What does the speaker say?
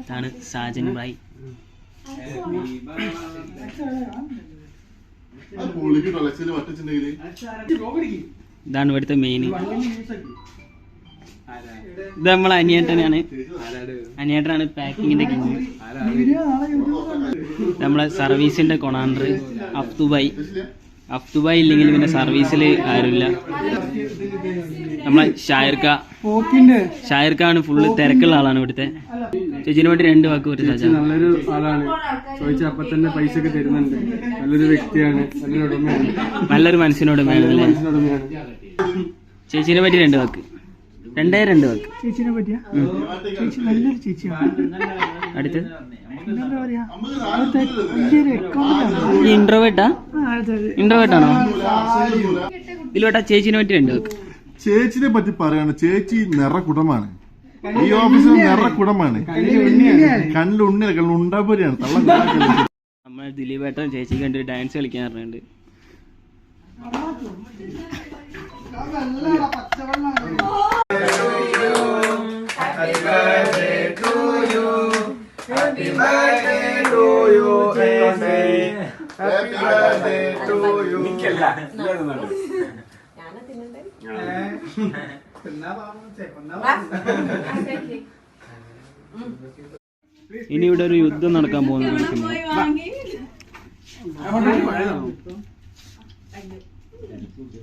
ഇതാണ് സാജൻ ഭായ്. ഇതാണ് ഇവിടുത്തെ മെയിൻ. ഇത് നമ്മളെ അനിയേട്ടനാണ്. അനിയേട്ടനാണ് പാക്കിങ്ങിന്റെ കിങ്. നമ്മളെ സർവീസിന്റെ കൊണാണ്ടർ അഫ്തുബായി ഇല്ലെങ്കിൽ പിന്നെ സർവീസിൽ ആരുമില്ല. നമ്മളെ ഷായർക്കാണ് ഫുള്ള് തിരക്കുള്ള ആളാണ് ഇവിടുത്തെ. ചേച്ചിന് വേണ്ടി 2 വാക്ക് ഒരു സാജ. നല്ലൊരു ആളാണ്, ചോദിച്ചാൽ അപ്പൊ തന്നെ പൈസ ഒക്കെ തരുന്നുണ്ട്. നല്ലൊരു വ്യക്തിയാണ്, നല്ലൊരു ഉടമയാണ്, നല്ലൊരു മനസ്സിനുടമയാണ്. ചേച്ചിനെ പറ്റി 2 വാക്ക്. 2 വാക്ക് ചേച്ചിനെ പറ്റിയ. ചേച്ചി നല്ലൊരു ചേച്ചിയാണ്. അടുത്ത് എന്താ പറയാ, ഇൻട്രോവേർട്ടാണോ? ഇതിലോട്ടാ ചേച്ചിനെ പറ്റി 2 വാക്ക്. ചേച്ചിനെ പറ്റി പറയാണ്, ചേച്ചി നിറകുടമാണ്. ഈ ഓഫീസിൽ നിറകുടമാണ്. കണ്ണിലുണ്ണിയല്ല, കണ്ണുണ്ടാപോലെയാണ്. നമ്മളെ ദിലീപേട്ടൻ ചേച്ചിക്ക് വേണ്ടി ഒരു ഡാൻസ് കളിക്കാൻ പറഞ്ഞിട്ടുണ്ട്. ഇനി ഇവിടെ ഒരു യുദ്ധം നടക്കാൻ പോകുന്നു.